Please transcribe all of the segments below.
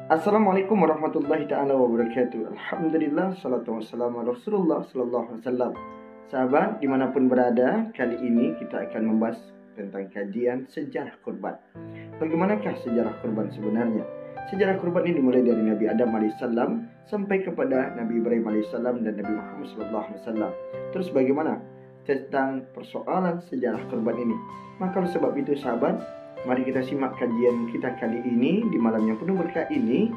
Assalamualaikum warahmatullahi ta'ala wabarakatuh. Alhamdulillah, salatu wassalamu ala Rasulullah sallallahu alaihi wasallam. Sahabat dimanapun berada, kali ini kita akan membahas tentang kajian sejarah kurban. Bagaimanakah sejarah kurban sebenarnya? Sejarah kurban ini dimulai dari Nabi Adam alaihissalam sampai kepada Nabi Ibrahim alaihissalam dan Nabi Muhammad sallallahu alaihi wasallam. Terus bagaimana tentang persoalan sejarah kurban ini? Maka oleh sebab itu sahabat, mari kita simak kajian kita kali ini di malam yang penuh berkah ini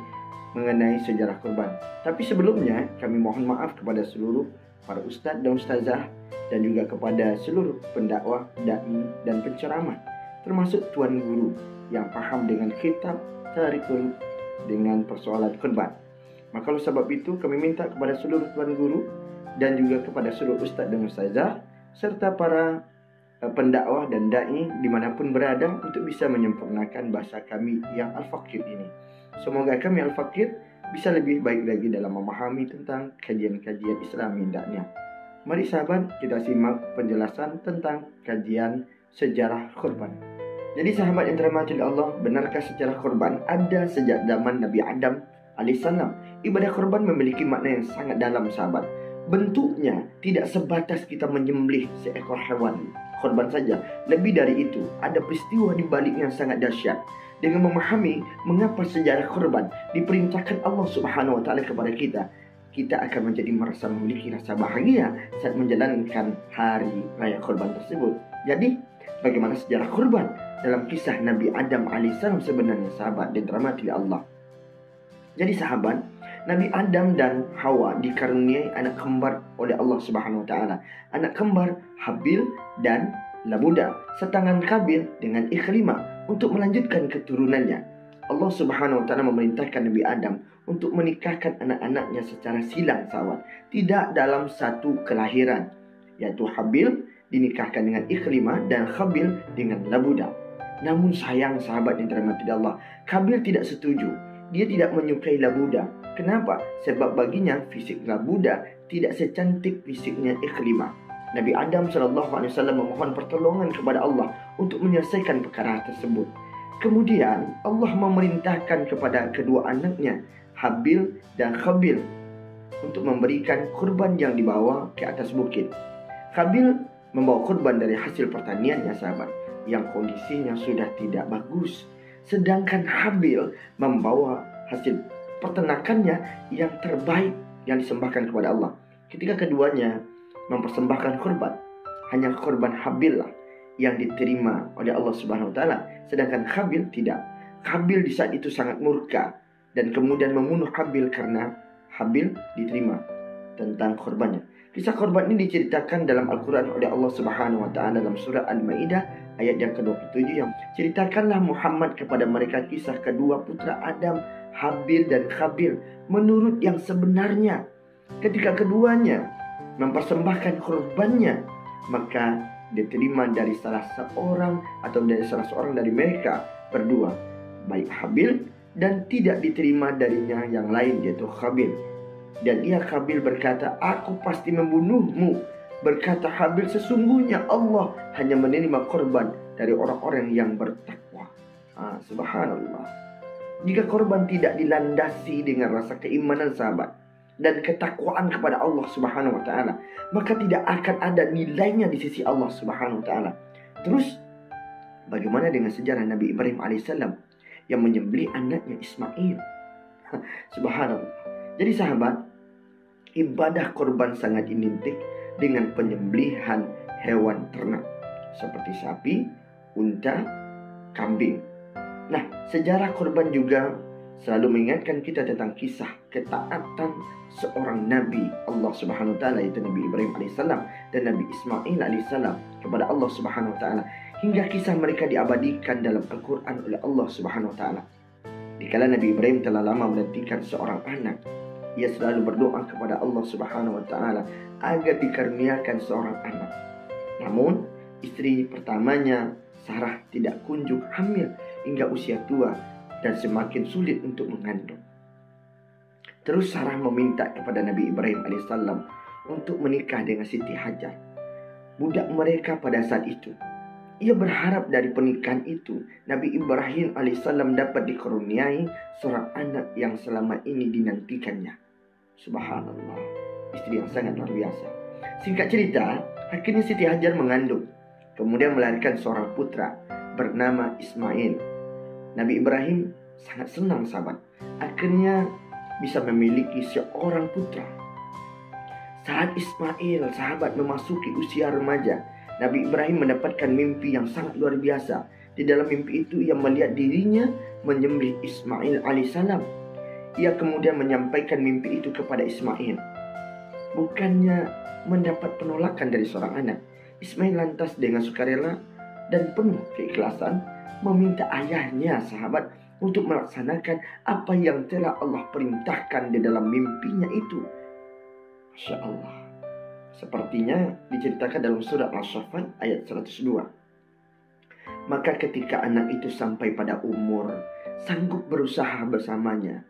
mengenai sejarah kurban. Tapi sebelumnya kami mohon maaf kepada seluruh para ustadz dan ustazah dan juga kepada seluruh pendakwah, dai dan penceramah, termasuk tuan guru yang paham dengan kitab tarikul dengan persoalan kurban. Maka oleh sebab itu kami minta kepada seluruh tuan guru dan juga kepada seluruh ustadz dan ustazah serta para pendakwah dan dai dimanapun berada untuk bisa menyempurnakan bahasa kami yang al-faqih ini. Semoga kami al-faqih bisa lebih baik lagi dalam memahami tentang kajian-kajian Islami hendaknya. Mari sahabat kita simak penjelasan tentang kajian sejarah kurban. Jadi sahabat yang dirahmati Allah, benarkah sejarah kurban ada sejak zaman Nabi Adam alaihissalam? Ibadah kurban memiliki makna yang sangat dalam sahabat. Bentuknya tidak sebatas kita menyembelih seekor hewan korban saja. Lebih dari itu, ada peristiwa di baliknya yang sangat dahsyat. Dengan memahami mengapa sejarah korban diperintahkan Allah Subhanahu wa taala kepada kita, kita akan menjadi merasa memiliki rasa bahagia saat menjalankan hari raya korban tersebut. Jadi, bagaimana sejarah korban dalam kisah Nabi Adam alaihissalam sebenarnya sahabat dan dirahmati Allah? Jadi sahabat, Nabi Adam dan Hawa dikaruniai anak kembar oleh Allah Subhanahu wa taala. Anak kembar Habil dan Labuda, setangan Kabil dengan Ikhrimah untuk melanjutkan keturunannya. Allah Subhanahu wa taala memerintahkan Nabi Adam untuk menikahkan anak-anaknya secara silang sahabat, tidak dalam satu kelahiran, yaitu Habil dinikahkan dengan Ikhrimah dan Khabil dengan Labuda. Namun sayang sahabat yang dirahmati Allah, Kabil tidak setuju. Dia tidak menyukai Labuda. Kenapa? Sebab baginya fisik Labuda tidak secantik fisiknya Ikhrimah. Nabi Adam SAW memohon pertolongan kepada Allah untuk menyelesaikan perkara tersebut. Kemudian Allah memerintahkan kepada kedua anaknya, Habil dan Khabil, untuk memberikan kurban yang dibawa ke atas bukit. Habil membawa kurban dari hasil pertaniannya sahabat, yang kondisinya sudah tidak bagus. Sedangkan Habil membawa hasil peternakannya yang terbaik yang disembahkan kepada Allah. Ketika keduanya mempersembahkan kurban, hanya kurban Habil lah yang diterima oleh Allah Subhanahu wa taala, sedangkan Habil tidak. Habil di saat itu sangat murka dan kemudian membunuh Habil karena Habil diterima tentang kurbannya. Kisah korban ini diceritakan dalam Al-Quran oleh Allah Subhanahu wa taala dalam surah Al-Maidah ayat yang ke-27 yang ceritakanlah Muhammad kepada mereka kisah kedua putra Adam, Habil dan Khabil, menurut yang sebenarnya. Ketika keduanya mempersembahkan korbannya, maka diterima dari salah seorang dari mereka berdua, baik Habil, dan tidak diterima darinya yang lain yaitu Khabil. Dan ia Khabil berkata, aku pasti membunuhmu. Berkata Habil, sesungguhnya Allah hanya menerima korban dari orang-orang yang bertakwa. Subhanallah. Jika korban tidak dilandasi dengan rasa keimanan sahabat dan ketakwaan kepada Allah Subhanahu wa taala, maka tidak akan ada nilainya di sisi Allah Subhanahu wa taala. Terus bagaimana dengan sejarah Nabi Ibrahim alaihissalam yang menyembelih anaknya Ismail? Subhanallah. Jadi sahabat, ibadah korban sangat identik dengan penyembelihan hewan ternak seperti sapi, unta, kambing. Nah, sejarah korban juga selalu mengingatkan kita tentang kisah ketaatan seorang nabi Allah Subhanahu wa taala yaitu Nabi Ibrahim alaihissalam dan Nabi Ismail alaihissalam kepada Allah Subhanahu wa taala, hingga kisah mereka diabadikan dalam Al-Quran oleh Allah Subhanahu wa taala. Dikala Nabi Ibrahim telah lama menantikan seorang anak, ia selalu berdoa kepada Allah Subhanahu wa taala agar dikaruniakan seorang anak. Namun, istri pertamanya Sarah tidak kunjung hamil hingga usia tua dan semakin sulit untuk mengandung. Terus Sarah meminta kepada Nabi Ibrahim alaihissalam untuk menikah dengan Siti Hajar, budak mereka pada saat itu. ia berharap dari pernikahan itu Nabi Ibrahim alaihissalam dapat dikaruniai seorang anak yang selama ini dinantikannya. Subhanallah, istri yang sangat luar biasa. Singkat cerita, akhirnya Siti Hajar mengandung, kemudian melahirkan seorang putra bernama Ismail. Nabi Ibrahim sangat senang sahabat, akhirnya bisa memiliki seorang putra. Saat Ismail sahabat memasuki usia remaja, Nabi Ibrahim mendapatkan mimpi yang sangat luar biasa. Di dalam mimpi itu ia melihat dirinya menyembelih Ismail alaihissalam. Ia kemudian menyampaikan mimpi itu kepada Ismail. Bukannya mendapat penolakan dari seorang anak, Ismail lantas dengan sukarela dan penuh keikhlasan meminta ayahnya sahabat untuk melaksanakan apa yang telah Allah perintahkan di dalam mimpinya itu. Masya Allah. Sepertinya diceritakan dalam surah Al-Saffat ayat 102. Maka ketika anak itu sampai pada umur sanggup berusaha bersamanya,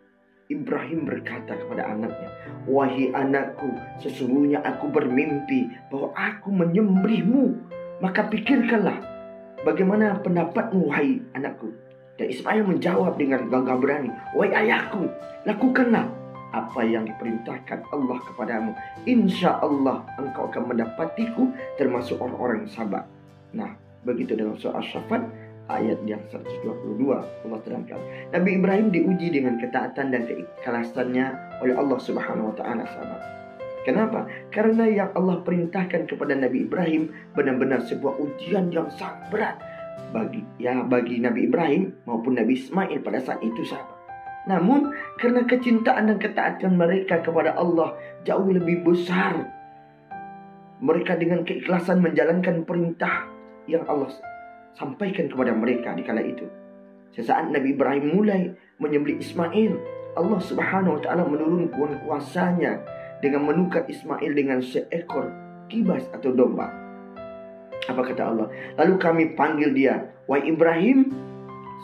Ibrahim berkata kepada anaknya, "Wahai anakku, sesungguhnya aku bermimpi bahwa aku menyembelihmu. Maka pikirkanlah bagaimana pendapatmu, wahai anakku." Dan Ismail menjawab dengan gagah berani, "Wahai ayahku, lakukanlah apa yang diperintahkan Allah kepadamu. Insya Allah engkau akan mendapatiku termasuk orang-orang yang sabar." Nah, begitu dalam surah Asy-Saffat ayat yang 122 Allah terangkan. Nabi Ibrahim diuji dengan ketaatan dan keikhlasannya oleh Allah Subhanahu wa taala sahabat. Kenapa? Karena yang Allah perintahkan kepada Nabi Ibrahim benar-benar sebuah ujian yang sangat berat bagi Nabi Ibrahim maupun Nabi Ismail pada saat itu sahabat. Namun karena kecintaan dan ketaatan mereka kepada Allah jauh lebih besar, mereka dengan keikhlasan menjalankan perintah yang Allah sampaikan kepada mereka di kala itu. Sesaat Nabi Ibrahim mulai menyembelih Ismail, Allah Subhanahu wa taala menurunkan kuasanya dengan menukar Ismail dengan seekor kibas atau domba. Apa kata Allah? Lalu kami panggil dia, "Wahai Ibrahim,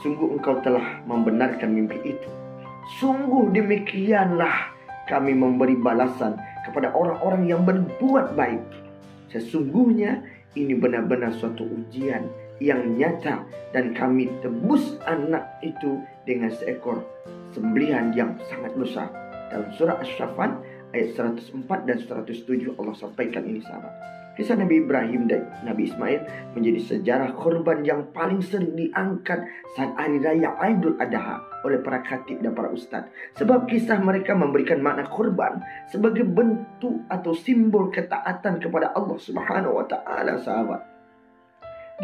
sungguh engkau telah membenarkan mimpi itu. Sungguh demikianlah kami memberi balasan kepada orang-orang yang berbuat baik. Sesungguhnya ini benar-benar suatu ujian yang nyata dan kami tebus anak itu dengan seekor sembelihan yang sangat besar." Dalam surah Asy-Saffat ayat 104 dan 107 Allah sampaikan ini sahabat. Kisah Nabi Ibrahim dan Nabi Ismail menjadi sejarah korban yang paling sering diangkat saat hari raya Idul Adha oleh para khatib dan para ustadz. Sebab kisah mereka memberikan makna korban sebagai bentuk atau simbol ketaatan kepada Allah Subhanahu wa taala sahabat.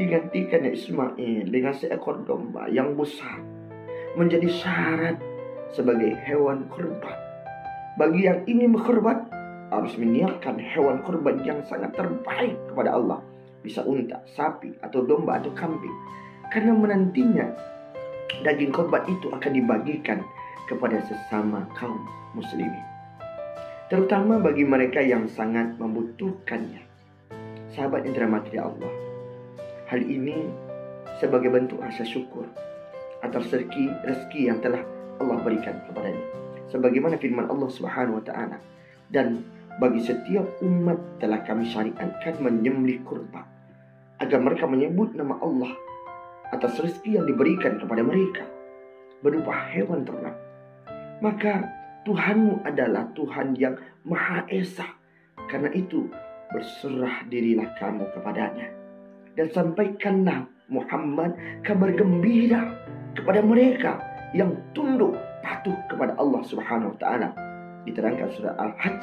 Digantikannya Ismail dengan seekor domba yang besar menjadi syarat sebagai hewan kurban. Bagi yang ingin berkorban harus menyiapkan hewan kurban yang sangat terbaik kepada Allah. Bisa unta, sapi, atau domba, atau kambing. Karena menantinya daging korban itu akan dibagikan kepada sesama kaum muslimin, terutama bagi mereka yang sangat membutuhkannya. Sahabat yang dirahmati Allah, hal ini sebagai bentuk rasa syukur atas rezeki yang telah Allah berikan kepadanya. Sebagaimana firman Allah Subhanahu wa taala, "Dan bagi setiap umat telah kami syariatkan menyembelih kurban agar mereka menyebut nama Allah atas rezeki yang diberikan kepada mereka berupa hewan ternak. Maka Tuhanmu adalah Tuhan yang Maha Esa. Karena itu berserah dirilah kamu kepadanya dan sampaikanlah Muhammad kabar gembira kepada mereka yang tunduk patuh kepada Allah Subhanahu wa taala." Diterangkan surah Al-Hajj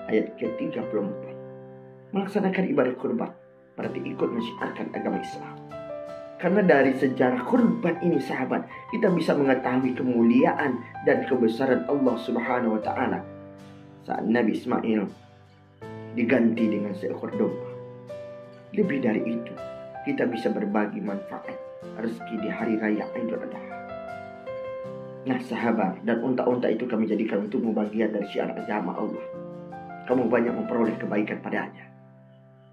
ayat ke-34. Melaksanakan ibadah kurban berarti ikut mensyiarkan agama Islam. Karena dari sejarah kurban ini sahabat, kita bisa mengetahui kemuliaan dan kebesaran Allah Subhanahu wa taala. Saat Nabi Ismail diganti dengan seekor domba. Lebih dari itu, kita bisa berbagi manfaat rezeki di hari raya Idul Adha. Nah sahabat, dan unta-unta itu kami jadikan untukmu bagian dari syiar agama Allah. Kamu banyak memperoleh kebaikan padanya.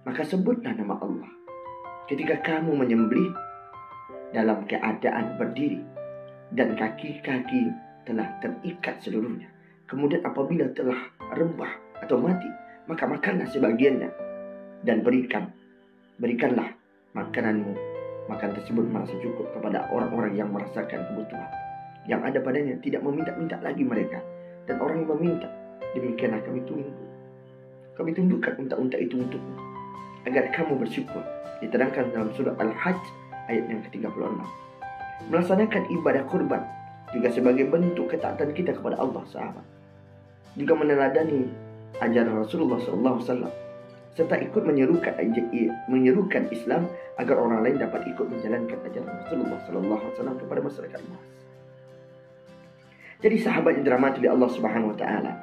Maka sebutlah nama Allah ketika kamu menyembelih dalam keadaan berdiri dan kaki-kaki telah terikat seluruhnya. Kemudian apabila telah rebah atau mati, maka makanlah sebagiannya dan berikanlah makananmu makan tersebut merasa cukup kepada orang-orang yang merasakan kebutuhan yang ada padanya, tidak meminta-minta lagi mereka. Dan orang yang meminta, demikianlah kami tunggu. Kami tundukkan unta-unta itu untukmu, agar kamu bersyukur. Diterangkan dalam surah Al-Hajj ayat yang ke-36. Melaksanakan ibadah kurban juga sebagai bentuk ketaatan kita kepada Allah, sahabat. Juga meneladani ajaran Rasulullah SAW, serta ikut menyerukan Islam agar orang lain dapat ikut menjalankan ajaran Rasulullah SAW kepada masyarakat luas. Jadi sahabat yang dirahmati oleh Allah Subhanahu Wa Taala,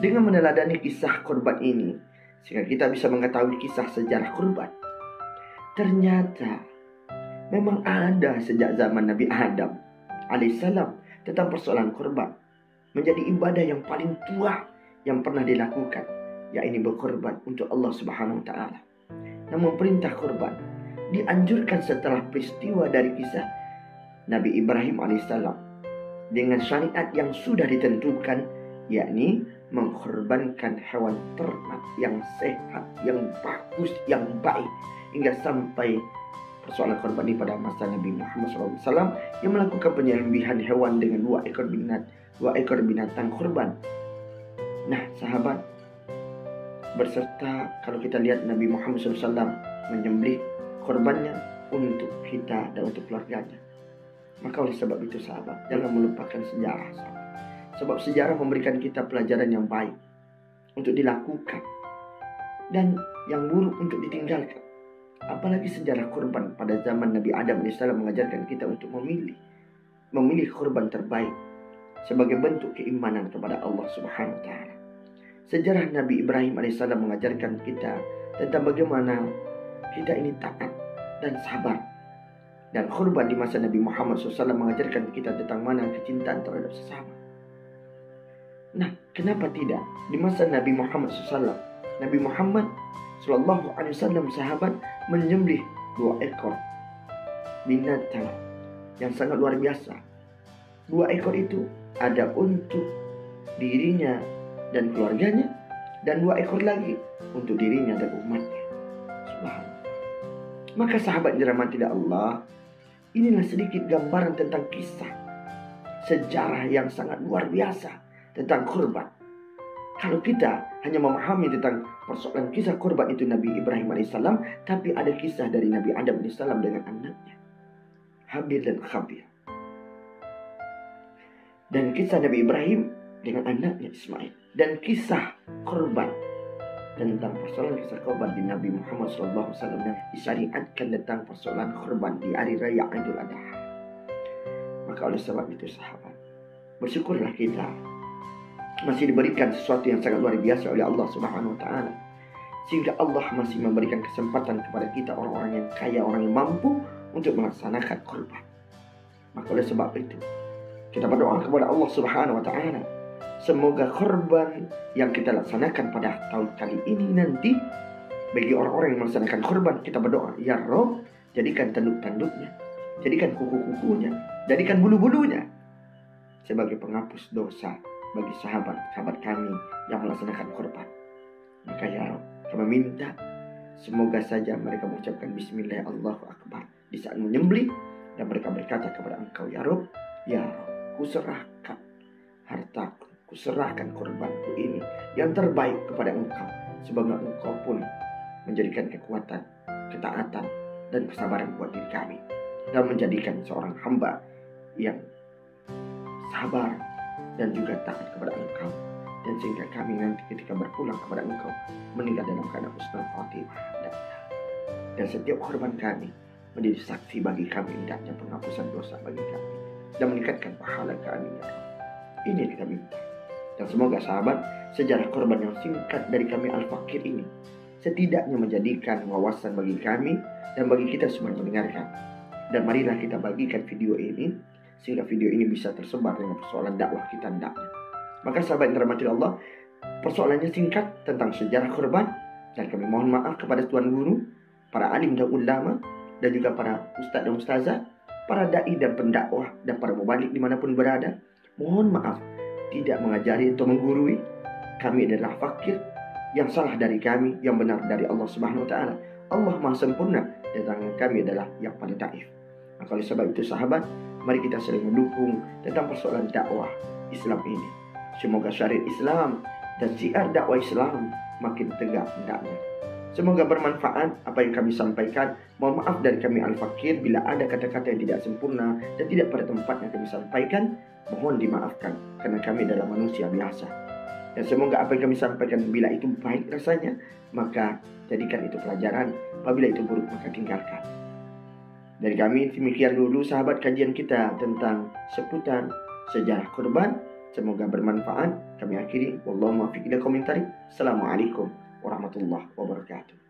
dengan meneladani kisah kurban ini, sehingga kita bisa mengetahui kisah sejarah kurban. Ternyata memang ada sejak zaman Nabi Adam alaihissalam tentang persoalan kurban menjadi ibadah yang paling tua yang pernah dilakukan, yaitu berkorban untuk Allah Subhanahu Wa Taala. Namun perintah kurban dianjurkan setelah peristiwa dari kisah Nabi Ibrahim alaihissalam dengan syariat yang sudah ditentukan, yakni mengkorbankan hewan ternak yang sehat, yang bagus, yang baik, hingga sampai persoalan korban ini pada masa Nabi Muhammad SAW yang melakukan penyembelihan hewan dengan dua ekor binatang korban. Nah sahabat, berserta kalau kita lihat Nabi Muhammad SAW menyembelih korbannya untuk kita dan untuk keluarganya. Maka oleh sebab itu sahabat, jangan melupakan sejarah sahabat. Sebab sejarah memberikan kita pelajaran yang baik untuk dilakukan dan yang buruk untuk ditinggalkan. Apalagi sejarah kurban pada zaman Nabi Adam AS mengajarkan kita untuk memilih kurban terbaik sebagai bentuk keimanan kepada Allah Subhanahu Wa Taala. Sejarah Nabi Ibrahim AS mengajarkan kita tentang bagaimana kita ini taat dan sabar. Dan kurban di masa Nabi Muhammad SAW mengajarkan kita tentang mana kecintaan terhadap sesama. Nah, kenapa tidak di masa Nabi Muhammad SAW, Nabi Muhammad SAW sahabat menyembelih 2 ekor binatang yang sangat luar biasa. 2 ekor itu ada untuk dirinya dan keluarganya, dan 2 ekor lagi untuk dirinya dan umatnya. Subhanallah. Maka sahabat dirahmati Allah, inilah sedikit gambaran tentang kisah sejarah yang sangat luar biasa tentang kurban. Kalau kita hanya memahami tentang persoalan kisah kurban itu Nabi Ibrahim alaihissalam, tapi ada kisah dari Nabi Adam alaihissalam dengan anaknya Habil dan Khabil, dan kisah Nabi Ibrahim dengan anaknya Ismail, dan kisah kurban tentang persoalan kisah kurban di Nabi Muhammad SAW yang disyariatkan tentang persoalan kurban di hari raya Idul Adha. Maka oleh sebab itu sahabat, bersyukurlah kita masih diberikan sesuatu yang sangat luar biasa oleh Allah Subhanahu Wa Taala, sehingga Allah masih memberikan kesempatan kepada kita orang-orang yang kaya, orang yang mampu untuk melaksanakan kurban. Maka oleh sebab itu kita berdoa kepada Allah Subhanahu Wa Taala, semoga kurban yang kita laksanakan pada tahun kali ini nanti, bagi orang-orang yang melaksanakan kurban, kita berdoa, ya Rob, jadikan tanduk-tanduknya, jadikan kuku-kukunya, jadikan bulu-bulunya sebagai penghapus dosa bagi sahabat-sahabat kami yang melaksanakan kurban. Maka ya Rob, kami minta semoga saja mereka mengucapkan Bismillah Allahu Akbar di saat menyembelih, dan mereka berkata kepada Engkau, ya Rob, kuserahkan hartaku, kuserahkan kurbanku ini yang terbaik kepada Engkau, semoga Engkau pun menjadikan kekuatan, ketaatan, dan kesabaran buat diri kami, dan menjadikan seorang hamba yang sabar dan juga taat kepada Engkau, dan sehingga kami nanti ketika berpulang kepada Engkau meninggal dalam keadaan husnul khatimah. Dan setiap korban kami menjadi saksi bagi kami indahnya penghapusan dosa bagi kami dan meningkatkan pahala kami, ya Allah. Ini yang kita minta. Dan semoga sahabat, sejarah korban yang singkat dari kami Al-Fakir ini setidaknya menjadikan wawasan bagi kami dan bagi kita semua yang mendengarkan. Dan marilah kita bagikan video ini sehingga video ini bisa tersebar dengan persoalan dakwah kita hendaknya. Maka sahabat yang dirahmati Allah, persoalannya singkat tentang sejarah korban, dan kami mohon maaf kepada tuan guru, para alim dan ulama, dan juga para ustaz dan ustazah, para dai dan pendakwah, dan para mubalik dimanapun berada. Mohon maaf tidak mengajari atau menggurui. Kami adalah fakir, yang salah dari kami, yang benar dari Allah Subhanahu Wa Taala. Allah Maha Sempurna, dan tangan kami adalah yang paling daif. Nah, oleh sebab itu sahabat, mari kita saling mendukung tentang persoalan dakwah Islam ini. Semoga syariat Islam dan syiar dakwah Islam makin tegak hendaknya. Semoga bermanfaat apa yang kami sampaikan. Mohon maaf dari kami Al-Fakir bila ada kata-kata yang tidak sempurna dan tidak pada tempatnya kami sampaikan. Mohon dimaafkan karena kami adalah manusia biasa. Dan semoga apa yang kami sampaikan bila itu baik rasanya, maka jadikan itu pelajaran. Apabila itu buruk, maka tinggalkan. Dari kami demikian dulu sahabat kajian kita tentang seputar sejarah kurban. Semoga bermanfaat. Kami akhiri. Wallahu muwaffiq ila komentari. Assalamualaikum warahmatullahi wabarakatuh.